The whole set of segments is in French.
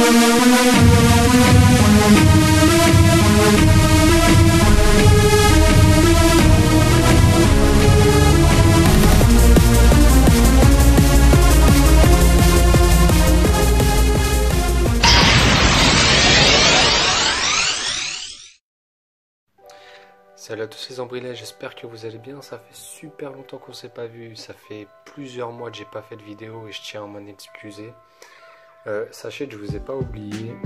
Salut à tous les embrilés, j'espère que vous allez bien. Ça fait super longtemps qu'on s'est pas vu, ça fait plusieurs mois que j'ai pas fait de vidéo et je tiens à m'en excuser. Sachez que je vous ai pas oublié.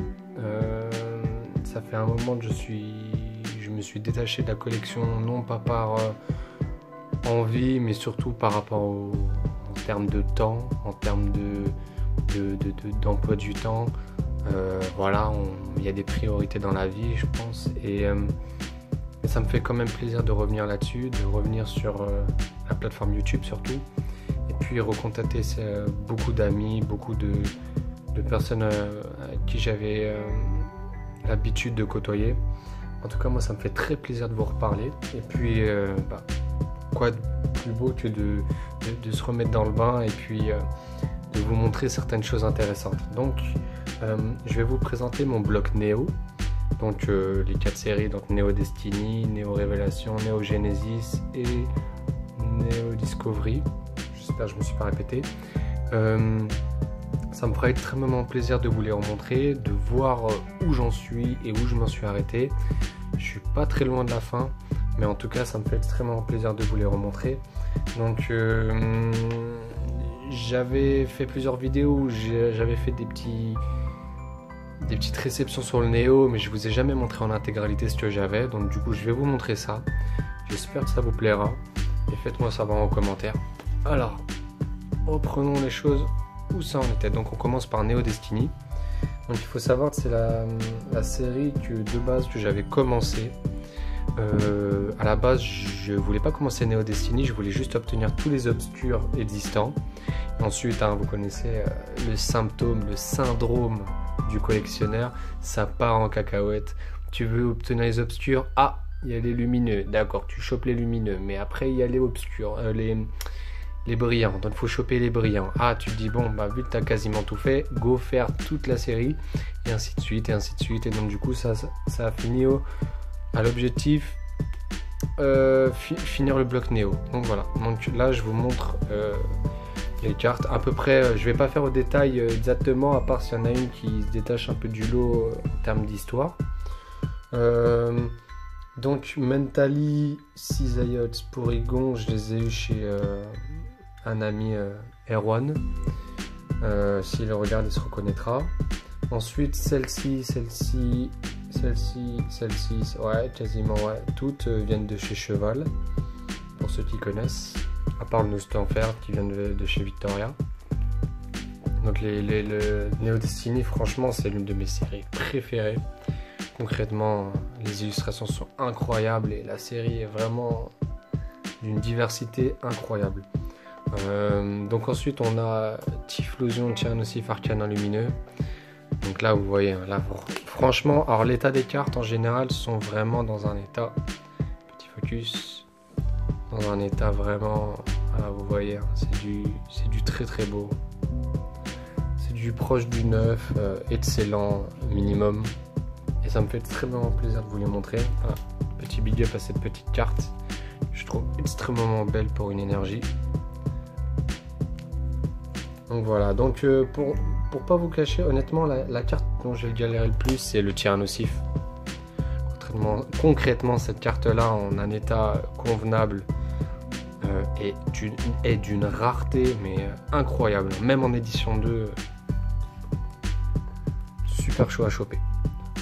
Ça fait un moment que je me suis détaché de la collection, non pas par envie, mais surtout par rapport en termes de temps, en termes d'emploi du temps. Voilà, il y a des priorités dans la vie, je pense, et ça me fait quand même plaisir de revenir là-dessus, de revenir sur la plateforme YouTube surtout, et puis recontacter beaucoup d'amis, beaucoup de personnes à qui j'avais l'habitude de côtoyer. En tout cas, moi, ça me fait très plaisir de vous reparler. Et puis, quoi de plus beau que de se remettre dans le bain et puis de vous montrer certaines choses intéressantes. Donc, je vais vous présenter mon bloc Néo. Donc les 4 séries, donc Neo Destiny, Neo Révélation, Neo Genesis et Neo Discovery. J'espère que je ne me suis pas répété. Ça me fera extrêmement plaisir de vous les remontrer, de voir où j'en suis et où je m'en suis arrêté. Je suis pas très loin de la fin, mais en tout cas ça me fait extrêmement plaisir de vous les remontrer. Donc j'avais fait plusieurs vidéos où j'avais fait des petites réceptions sur le Néo, mais je vous ai jamais montré en intégralité ce que j'avais, donc du coup je vais vous montrer ça. J'espère que ça vous plaira et faites-moi savoir en commentaire. Alors, reprenons les choses où ça en était. Donc on commence par Neo Destiny. Donc il faut savoir que c'est la série de base que j'avais commencé. À la base je voulais pas commencer Neo Destiny, je voulais juste obtenir tous les obscurs existants. Et ensuite vous connaissez le syndrome du collectionneur, ça part en cacahuète. Tu veux obtenir les obscurs, il y a les lumineux, d'accord, tu chopes les lumineux, mais après il y a les obscurs, les brillants, donc il faut choper les brillants. Tu te dis bon, vu que tu as quasiment tout fait, go faire toute la série, et ainsi de suite, et ainsi de suite. Et donc du coup ça a fini à l'objectif finir le bloc Néo. Donc voilà, donc là je vous montre les cartes, à peu près, je vais pas faire au détail exactement, à part s'il y en a une qui se détache un peu du lot en termes d'histoire. Donc Mentally, Cisayotes, Porygon, je les ai eu chez un ami Erwan. S'il le regarde, il se reconnaîtra. Ensuite celle-ci, ouais, quasiment, ouais, toutes viennent de chez Cheval, pour ceux qui connaissent. À part le Nostanfer qui vient de chez Victoria. Donc le Neo Destiny, franchement, c'est l'une de mes séries préférées. Concrètement, les illustrations sont incroyables et la série est vraiment d'une diversité incroyable. Donc ensuite, on a Typhlosion, Tyrannosif, Arcanin Lumineux. Donc là, vous voyez, là, franchement, alors l'état des cartes en général sont vraiment dans un état, petit focus, dans un état vraiment, vous voyez, c'est du très très beau, c'est du proche du neuf, excellent minimum, et ça me fait extrêmement plaisir de vous les montrer. Petit big up à cette petite carte, je trouve extrêmement belle pour une énergie. Donc voilà, donc pour pas vous cacher, honnêtement la carte dont j'ai galéré le plus, c'est le Tyrannosif. Concrètement, cette carte là en un état convenable est d'une rareté mais incroyable, même en édition 2, super chaud à choper.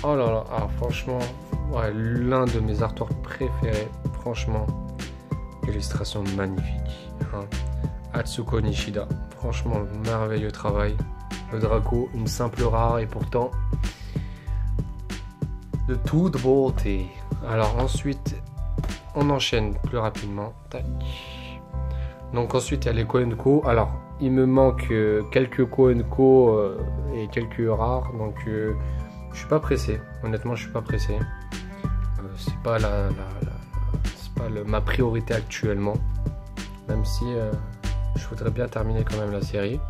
Oh là là, franchement, ouais, l'un de mes artworks préférés, franchement, illustration magnifique, Atsuko Nishida, franchement merveilleux travail. Le Draco, une simple rare et pourtant de toute beauté. Alors ensuite on enchaîne plus rapidement. Tac. Donc ensuite il y a les Koenko. Alors il me manque quelques Koenko et quelques rares, donc je suis pas pressé, honnêtement je suis pas pressé. C'est pas ma priorité actuellement, même si je voudrais bien terminer quand même la série.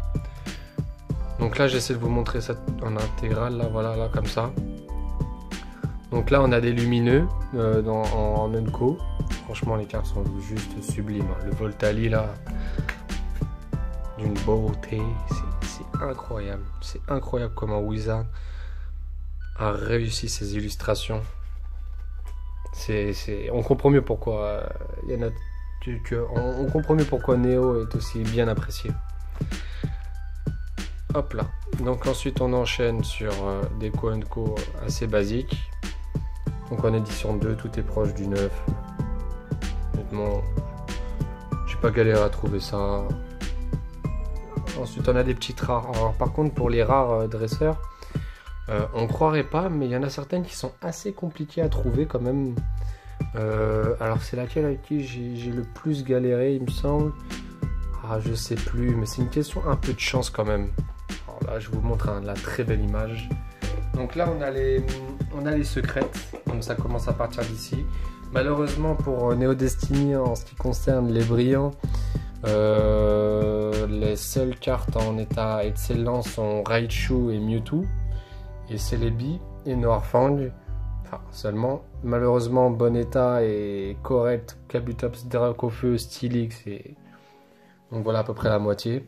Donc là j'essaie de vous montrer ça en intégrale, là voilà, là comme ça. Donc là on a des lumineux en Unco. Franchement les cartes sont juste sublimes. Le Voltali là, d'une beauté, c'est incroyable. C'est incroyable comment Wizard a réussi ses illustrations. On comprend mieux pourquoi on comprend mieux pourquoi Neo est aussi bien apprécié. Hop là. Donc ensuite on enchaîne sur des Co assez basiques. Donc en édition 2, tout est proche du 9. Honnêtement, j'ai pas galéré à trouver ça. Ensuite on a des petites rares. Alors par contre pour les rares dresseurs, on croirait pas, mais il y en a certaines qui sont assez compliquées à trouver quand même. Alors c'est laquelle avec qui j'ai le plus galéré, il me semble. Ah je sais plus, mais c'est une question un peu de chance quand même. Alors là je vous montre la très belle image. Donc là on a les secrètes, donc ça commence à partir d'ici. Malheureusement pour Neo Destiny en ce qui concerne les brillants, les seules cartes en état excellent sont Raichu et Mewtwo, et Celebi et Noirfang. Enfin seulement, malheureusement en bon état et correct, Kabutops, Dracofeu, Steelix, et donc voilà à peu près la moitié.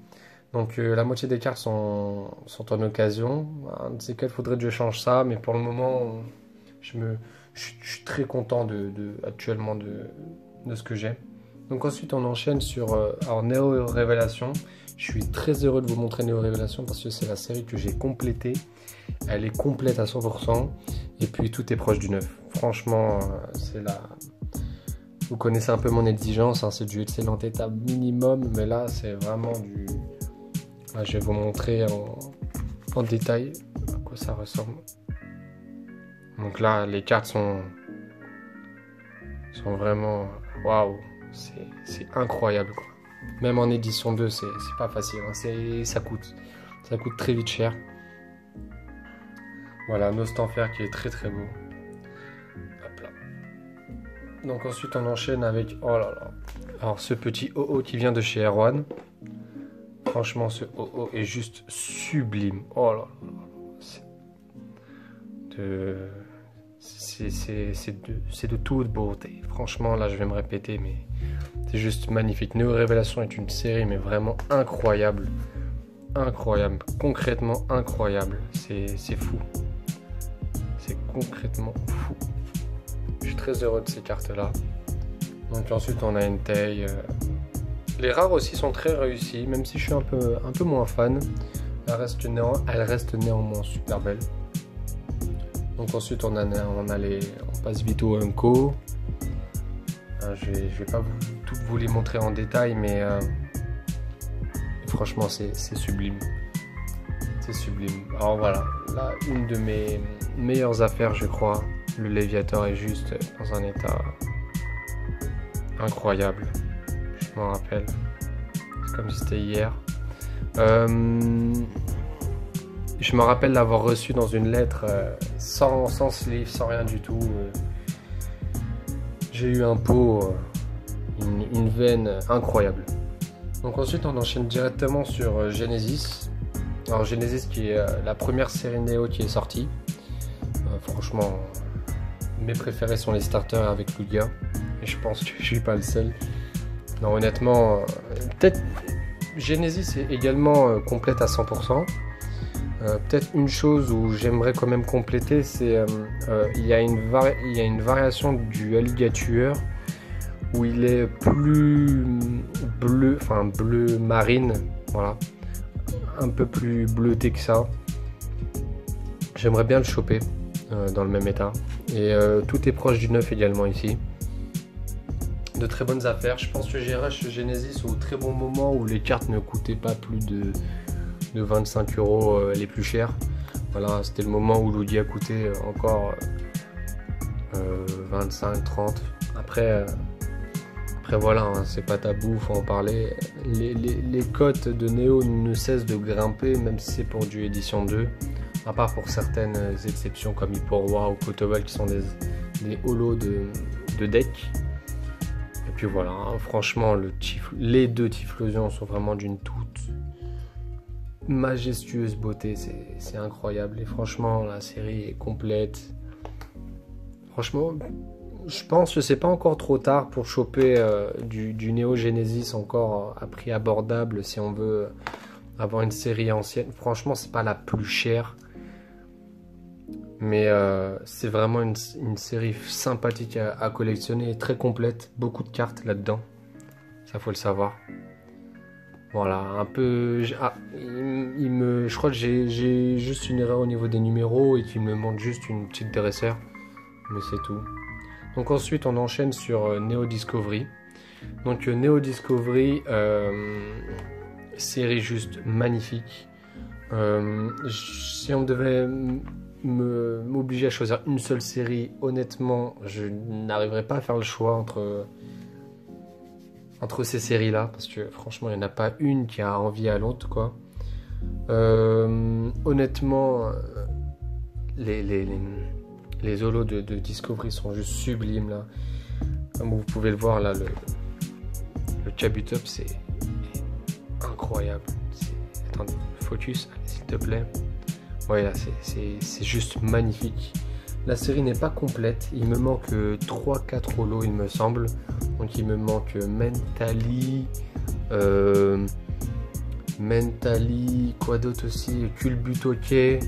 Donc la moitié des cartes sont en occasion. Un de ces cas, il faudrait que je change ça, mais pour le moment, je suis très content actuellement de ce que j'ai. Donc ensuite, on enchaîne sur alors Neo Révélation. Je suis très heureux de vous montrer Neo Révélation parce que c'est la série que j'ai complétée. Elle est complète à 100%. Et puis tout est proche du 9. Franchement, c'est la... Vous connaissez un peu mon exigence, hein, c'est du excellent état minimum, mais là, c'est vraiment du... Là, je vais vous montrer en détail à quoi ça ressemble. Donc là, les cartes sont vraiment... Waouh, c'est incroyable, quoi. Même en édition 2, c'est pas facile, hein. Ça coûte très vite cher. Voilà, Nostanfer qui est très très beau. Hop là. Donc ensuite on enchaîne avec... Oh là là. Alors ce petit OO qui vient de chez Erwan. Franchement ce OO est juste sublime. Oh là là. C'est de toute beauté. Franchement là je vais me répéter mais c'est juste magnifique. Neo Révélation est une série mais vraiment incroyable. Incroyable. Concrètement incroyable. C'est fou. C'est concrètement fou. Je suis très heureux de ces cartes-là. Donc ensuite on a Entei. Les rares aussi sont très réussis, même si je suis un peu moins fan. Elle reste néanmoins super belle. Donc ensuite on passe vite au Unco. Je vais pas toutes vous les montrer en détail, mais franchement c'est sublime. C'est sublime. Alors voilà, là une de mes meilleures affaires je crois. Le Léviator est juste dans un état incroyable. Je m'en rappelle. C'est comme si c'était hier. Je me rappelle l'avoir reçu dans une lettre sans sleeve, sans rien du tout. J'ai eu un pot, une veine incroyable. Donc ensuite on enchaîne directement sur Genesis. Alors Genesis qui est la première série Neo qui est sortie. Franchement, mes préférés sont les starters avec Lugia. Et je pense que je suis pas le seul. Non honnêtement, peut-être Genesis est également complète à 100%. Peut-être une chose où j'aimerais quand même compléter, c'est il y a une variation du Alligatueur où il est plus bleu, enfin bleu marine, voilà, un peu plus bleuté que ça. J'aimerais bien le choper dans le même état. Et tout est proche du 9 également ici. De très bonnes affaires. Je pense que j'ai rush Genesis au très bon moment où les cartes ne coûtaient pas plus de 25 € les plus chères. Voilà, c'était le moment où Lugia coûtait encore 25-30. Après voilà, hein, c'est pas tabou, faut en parler. Les cotes de Neo ne cessent de grimper, même si c'est pour du édition 2. À part pour certaines exceptions comme Hyporwa ou Kotobal qui sont des holos de deck. Et puis voilà, hein, franchement les deux Typhlosions sont vraiment d'une toute majestueuse beauté, c'est incroyable. Et franchement, la série est complète. Franchement, je pense que c'est pas encore trop tard pour choper du Neo Genesis encore à prix abordable si on veut avoir une série ancienne. Franchement, c'est pas la plus chère. Mais c'est vraiment une série sympathique à collectionner et très complète. Beaucoup de cartes là-dedans. Ça, faut le savoir. Voilà, un peu... je crois que j'ai juste une erreur au niveau des numéros et qu'il me manque juste une petite dresseur. Mais c'est tout. Donc ensuite, on enchaîne sur Neo Discovery. Donc Neo Discovery, série juste magnifique. Si on devait m'obliger à choisir une seule série, honnêtement, je n'arriverais pas à faire le choix entre ces séries-là, parce que franchement, il n'y en a pas une qui a envie à l'autre, quoi. Honnêtement, les holos de Discovery sont juste sublimes, là. Comme vous pouvez le voir, là, le Kabutops, c'est incroyable. Attendez, focus, s'il te plaît. Ouais, là, c'est juste magnifique. La série n'est pas complète. Il me manque 3-4 holos, il me semble. Donc, il me manque Mentally, quoi d'autre aussi, Culbutoke.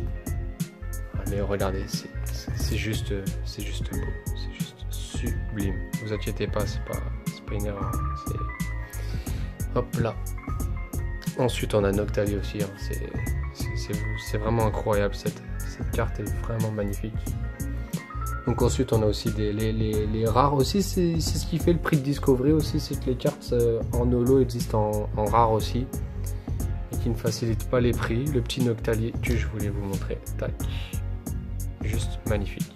Ah, mais regardez, c'est juste beau. C'est juste sublime. Ne vous inquiétez pas, c'est pas une erreur. Hop là. Ensuite, on a Noctali aussi. Hein. C'est vraiment incroyable. Cette carte est vraiment magnifique. Donc ensuite, on a aussi les rares aussi. C'est ce qui fait le prix de Discovery aussi. C'est que les cartes en holo existent en rare aussi. Et qui ne facilitent pas les prix. Le petit Noctali que je voulais vous montrer. Tac. Juste magnifique.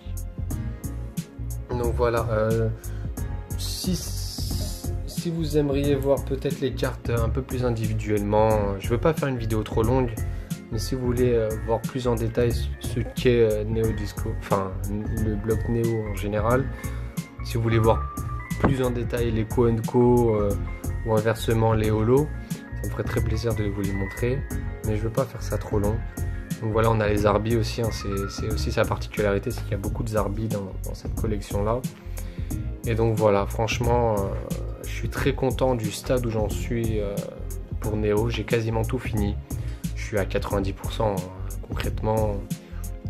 Donc voilà. Si vous aimeriez voir peut-être les cartes un peu plus individuellement, je ne veux pas faire une vidéo trop longue, mais si vous voulez voir plus en détail ce qu'est Neo Disco, enfin le bloc Neo en général, si vous voulez voir plus en détail les Co & Co ou inversement les Holo, ça me ferait très plaisir de vous les montrer, mais je ne veux pas faire ça trop long. Donc voilà, on a les Zarbi aussi, hein, c'est aussi sa particularité, c'est qu'il y a beaucoup de Zarbi dans cette collection là. Et donc voilà, franchement, je suis très content du stade où j'en suis pour Neo. J'ai quasiment tout fini. Je suis à 90% hein, concrètement,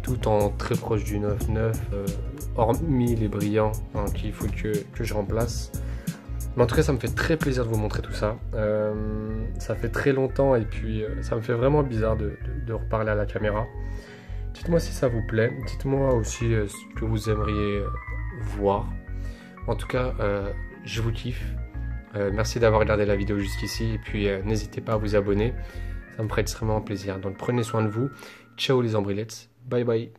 tout en très proche du 9-9, hormis les brillants hein, qu'il faut que je remplace. Mais en tout cas, ça me fait très plaisir de vous montrer tout ça. Ça fait très longtemps et puis ça me fait vraiment bizarre de reparler à la caméra. Dites-moi si ça vous plaît. Dites-moi aussi ce que vous aimeriez voir. En tout cas, je vous kiffe. Merci d'avoir regardé la vidéo jusqu'ici. Et puis, n'hésitez pas à vous abonner. Ça me ferait extrêmement plaisir. Donc, prenez soin de vous. Ciao les ombrillettes. Bye bye.